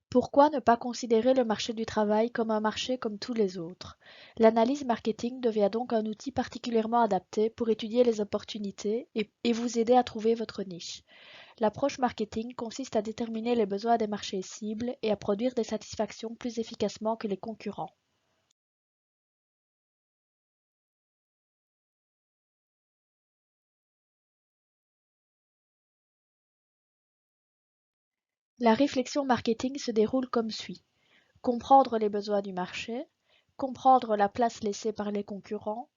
Pourquoi ne pas considérer le marché du travail comme un marché comme tous les autres? L'analyse marketing devient donc un outil particulièrement adapté pour étudier les opportunités et vous aider à trouver votre niche. L'approche marketing consiste à déterminer les besoins des marchés cibles et à produire des satisfactions plus efficacement que les concurrents. La réflexion marketing se déroule comme suit. Comprendre les besoins du marché, comprendre la place laissée par les concurrents,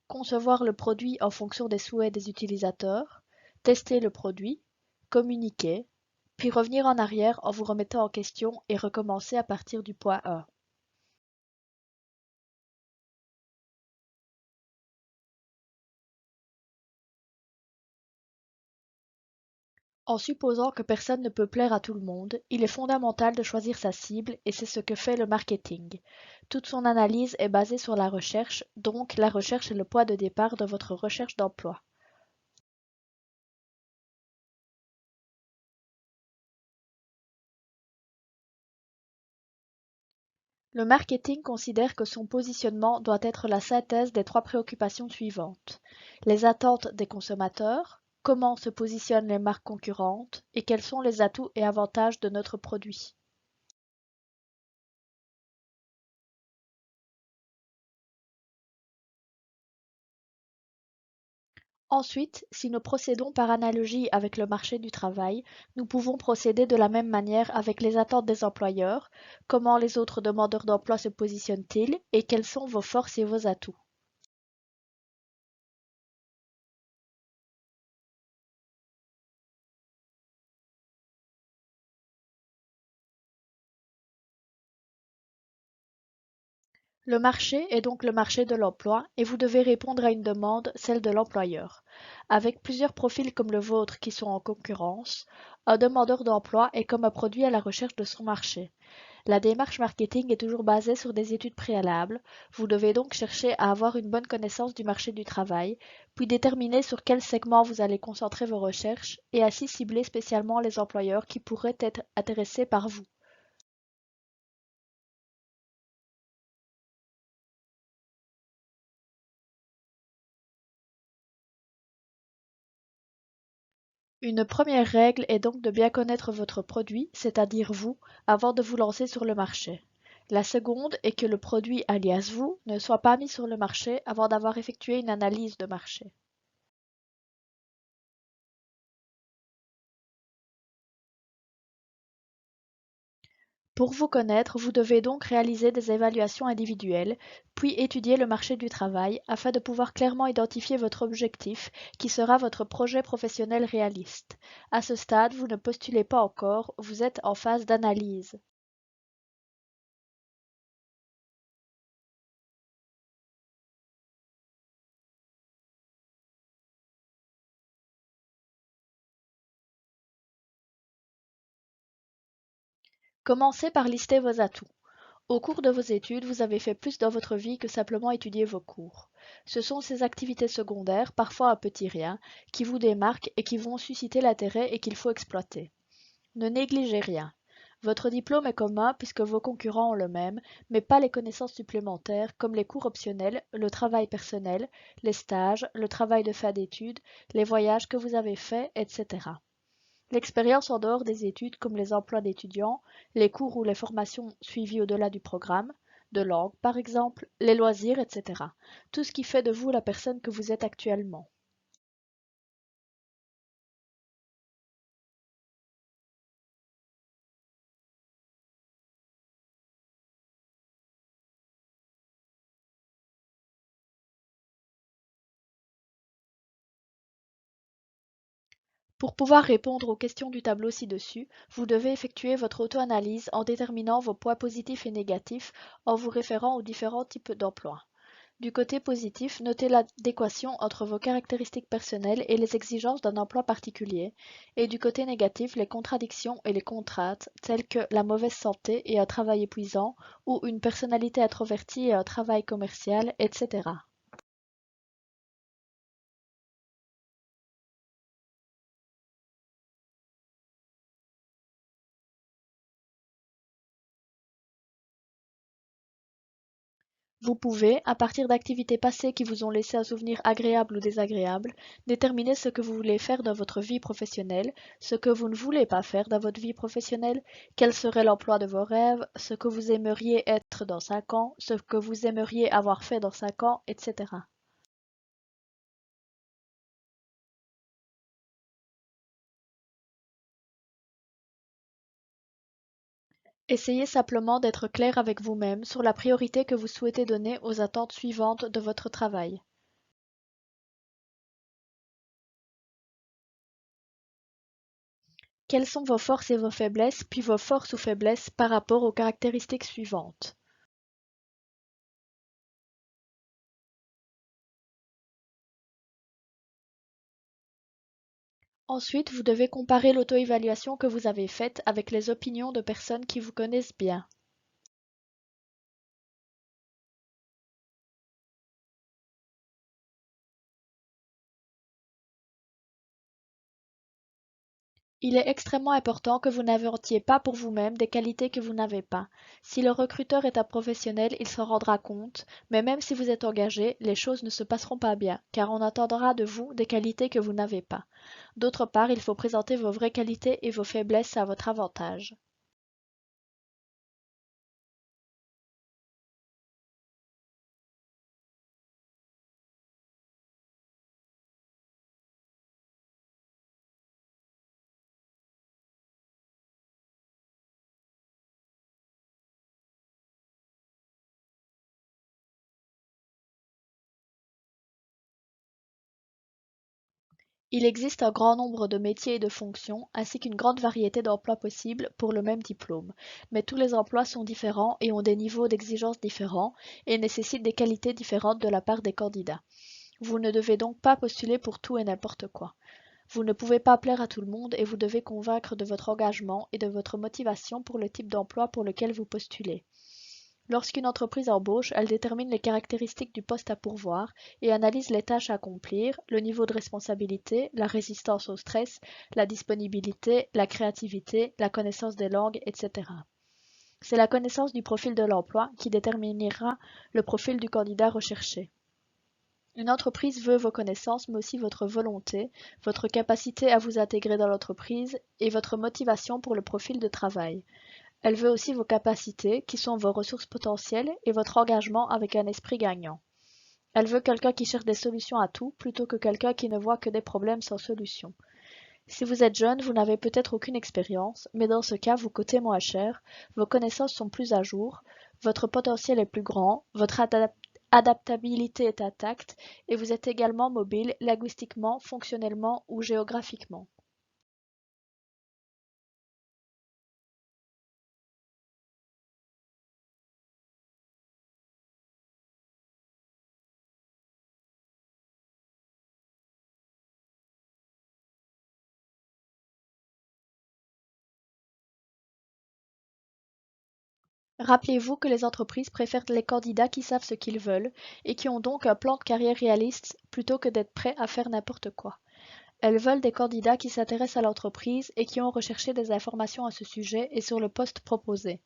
concevoir le produit en fonction des souhaits des utilisateurs, tester le produit, communiquer, puis revenir en arrière en vous remettant en question et recommencer à partir du point 1. En supposant que personne ne peut plaire à tout le monde, il est fondamental de choisir sa cible et c'est ce que fait le marketing. Toute son analyse est basée sur la recherche, donc la recherche est le point de départ de votre recherche d'emploi. Le marketing considère que son positionnement doit être la synthèse des trois préoccupations suivantes. Les attentes des consommateurs, comment se positionnent les marques concurrentes et quels sont les atouts et avantages de notre produit. Ensuite, si nous procédons par analogie avec le marché du travail, nous pouvons procéder de la même manière avec les attentes des employeurs, comment les autres demandeurs d'emploi se positionnent-ils et quelles sont vos forces et vos atouts. Le marché est donc le marché de l'emploi et vous devez répondre à une demande, celle de l'employeur. Avec plusieurs profils comme le vôtre qui sont en concurrence, un demandeur d'emploi est comme un produit à la recherche de son marché. La démarche marketing est toujours basée sur des études préalables. Vous devez donc chercher à avoir une bonne connaissance du marché du travail, puis déterminer sur quel segment vous allez concentrer vos recherches et ainsi cibler spécialement les employeurs qui pourraient être intéressés par vous. Une première règle est donc de bien connaître votre produit, c'est-à-dire vous, avant de vous lancer sur le marché. La seconde est que le produit alias vous ne soit pas mis sur le marché avant d'avoir effectué une analyse de marché. Pour vous connaître, vous devez donc réaliser des évaluations individuelles, puis étudier le marché du travail afin de pouvoir clairement identifier votre objectif qui sera votre projet professionnel réaliste. À ce stade, vous ne postulez pas encore, vous êtes en phase d'analyse. Commencez par lister vos atouts. Au cours de vos études, vous avez fait plus dans votre vie que simplement étudier vos cours. Ce sont ces activités secondaires, parfois un petit rien, qui vous démarquent et qui vont susciter l'intérêt et qu'il faut exploiter. Ne négligez rien. Votre diplôme est commun puisque vos concurrents ont le même, mais pas les connaissances supplémentaires comme les cours optionnels, le travail personnel, les stages, le travail de fin d'études, les voyages que vous avez faits, etc. L'expérience en dehors des études comme les emplois d'étudiants, les cours ou les formations suivies au-delà du programme, de langue par exemple, les loisirs, etc. Tout ce qui fait de vous la personne que vous êtes actuellement. Pour pouvoir répondre aux questions du tableau ci-dessus, vous devez effectuer votre auto-analyse en déterminant vos points positifs et négatifs en vous référant aux différents types d'emplois. Du côté positif, notez l'adéquation entre vos caractéristiques personnelles et les exigences d'un emploi particulier, et du côté négatif, les contradictions et les contraintes, telles que la mauvaise santé et un travail épuisant, ou une personnalité introvertie et un travail commercial, etc. Vous pouvez, à partir d'activités passées qui vous ont laissé un souvenir agréable ou désagréable, déterminer ce que vous voulez faire dans votre vie professionnelle, ce que vous ne voulez pas faire dans votre vie professionnelle, quel serait l'emploi de vos rêves, ce que vous aimeriez être dans 5 ans, ce que vous aimeriez avoir fait dans 5 ans, etc. Essayez simplement d'être clair avec vous-même sur la priorité que vous souhaitez donner aux attentes suivantes de votre travail. Quelles sont vos forces et vos faiblesses, puis vos forces ou faiblesses par rapport aux caractéristiques suivantes. Ensuite, vous devez comparer l'auto-évaluation que vous avez faite avec les opinions de personnes qui vous connaissent bien. Il est extrêmement important que vous n'inventiez pas pour vous-même des qualités que vous n'avez pas. Si le recruteur est un professionnel, il s'en rendra compte, mais même si vous êtes engagé, les choses ne se passeront pas bien, car on attendra de vous des qualités que vous n'avez pas. D'autre part, il faut présenter vos vraies qualités et vos faiblesses à votre avantage. Il existe un grand nombre de métiers et de fonctions, ainsi qu'une grande variété d'emplois possibles pour le même diplôme. Mais tous les emplois sont différents et ont des niveaux d'exigence différents et nécessitent des qualités différentes de la part des candidats. Vous ne devez donc pas postuler pour tout et n'importe quoi. Vous ne pouvez pas plaire à tout le monde et vous devez convaincre de votre engagement et de votre motivation pour le type d'emploi pour lequel vous postulez. Lorsqu'une entreprise embauche, elle détermine les caractéristiques du poste à pourvoir et analyse les tâches à accomplir, le niveau de responsabilité, la résistance au stress, la disponibilité, la créativité, la connaissance des langues, etc. C'est la connaissance du profil de l'emploi qui déterminera le profil du candidat recherché. Une entreprise veut vos connaissances, mais aussi votre volonté, votre capacité à vous intégrer dans l'entreprise et votre motivation pour le profil de travail. Elle veut aussi vos capacités, qui sont vos ressources potentielles, et votre engagement avec un esprit gagnant. Elle veut quelqu'un qui cherche des solutions à tout, plutôt que quelqu'un qui ne voit que des problèmes sans solution. Si vous êtes jeune, vous n'avez peut-être aucune expérience, mais dans ce cas, vous coûtez moins cher, vos connaissances sont plus à jour, votre potentiel est plus grand, votre adaptabilité est intacte, et vous êtes également mobile linguistiquement, fonctionnellement ou géographiquement. Rappelez-vous que les entreprises préfèrent les candidats qui savent ce qu'ils veulent et qui ont donc un plan de carrière réaliste plutôt que d'être prêts à faire n'importe quoi. Elles veulent des candidats qui s'intéressent à l'entreprise et qui ont recherché des informations à ce sujet et sur le poste proposé.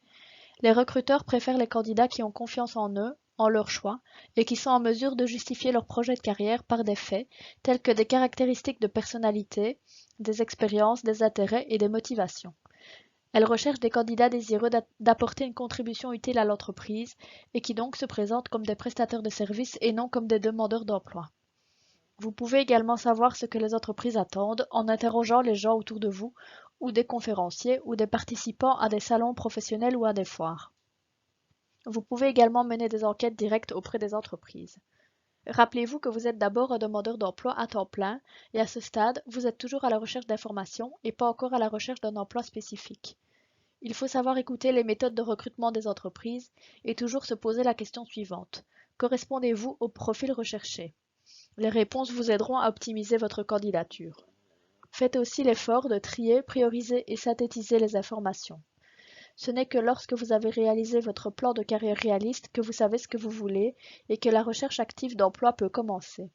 Les recruteurs préfèrent les candidats qui ont confiance en eux, en leur choix, et qui sont en mesure de justifier leur projet de carrière par des faits, tels que des caractéristiques de personnalité, des expériences, des intérêts et des motivations. Elle recherche des candidats désireux d'apporter une contribution utile à l'entreprise et qui donc se présentent comme des prestataires de services et non comme des demandeurs d'emploi. Vous pouvez également savoir ce que les entreprises attendent en interrogeant les gens autour de vous ou des conférenciers ou des participants à des salons professionnels ou à des foires. Vous pouvez également mener des enquêtes directes auprès des entreprises. Rappelez-vous que vous êtes d'abord un demandeur d'emploi à temps plein et à ce stade, vous êtes toujours à la recherche d'informations et pas encore à la recherche d'un emploi spécifique. Il faut savoir écouter les méthodes de recrutement des entreprises et toujours se poser la question suivante. Correspondez-vous au profil recherché? Les réponses vous aideront à optimiser votre candidature. Faites aussi l'effort de trier, prioriser et synthétiser les informations. Ce n'est que lorsque vous avez réalisé votre plan de carrière réaliste que vous savez ce que vous voulez et que la recherche active d'emploi peut commencer.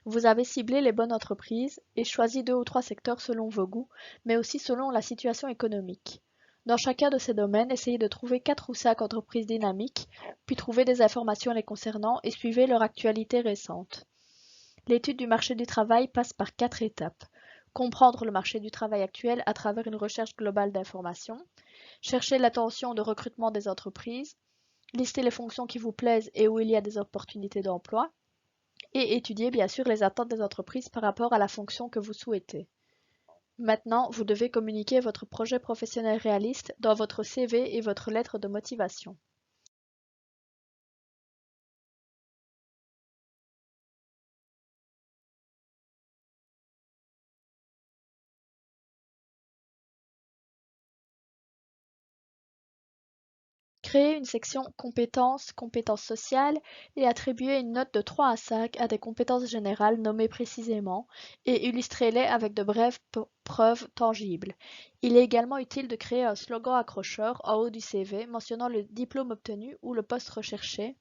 Vous avez ciblé les bonnes entreprises et choisi 2 ou 3 secteurs selon vos goûts, mais aussi selon la situation économique. Dans chacun de ces domaines, essayez de trouver 4 ou 5 entreprises dynamiques, puis trouvez des informations les concernant et suivez leur actualité récente. L'étude du marché du travail passe par 4 étapes. Comprendre le marché du travail actuel à travers une recherche globale d'informations, chercher l'attention de recrutement des entreprises, lister les fonctions qui vous plaisent et où il y a des opportunités d'emploi, et étudier bien sûr les attentes des entreprises par rapport à la fonction que vous souhaitez. Maintenant, vous devez communiquer votre projet professionnel réaliste dans votre CV et votre lettre de motivation. Créer une section compétences, compétences sociales et attribuer une note de 3 à 5 à des compétences générales nommées précisément et illustrez-les avec de brèves preuves tangibles. Il est également utile de créer un slogan accrocheur en haut du CV mentionnant le diplôme obtenu ou le poste recherché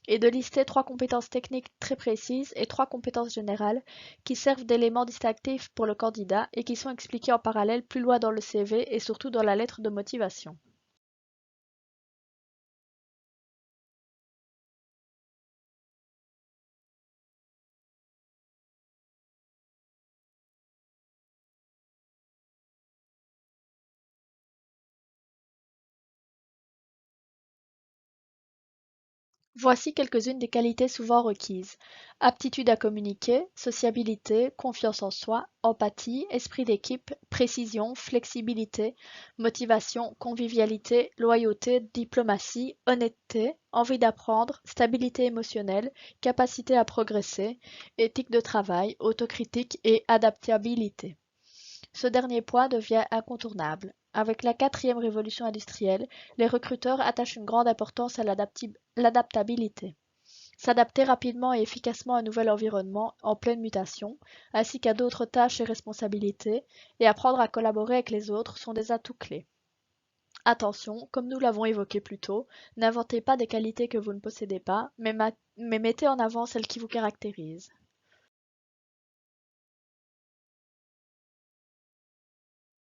et de lister 3 compétences techniques très précises et 3 compétences générales qui servent d'éléments distinctifs pour le candidat et qui sont expliquées en parallèle plus loin dans le CV et surtout dans la lettre de motivation. Voici quelques-unes des qualités souvent requises. Aptitude à communiquer, sociabilité, confiance en soi, empathie, esprit d'équipe, précision, flexibilité, motivation, convivialité, loyauté, diplomatie, honnêteté, envie d'apprendre, stabilité émotionnelle, capacité à progresser, éthique de travail, autocritique et adaptabilité. Ce dernier point devient incontournable. Avec la quatrième révolution industrielle, les recruteurs attachent une grande importance à l'adaptabilité. S'adapter rapidement et efficacement à un nouvel environnement en pleine mutation, ainsi qu'à d'autres tâches et responsabilités, et apprendre à collaborer avec les autres sont des atouts clés. Attention, comme nous l'avons évoqué plus tôt, n'inventez pas des qualités que vous ne possédez pas, mais mettez en avant celles qui vous caractérisent.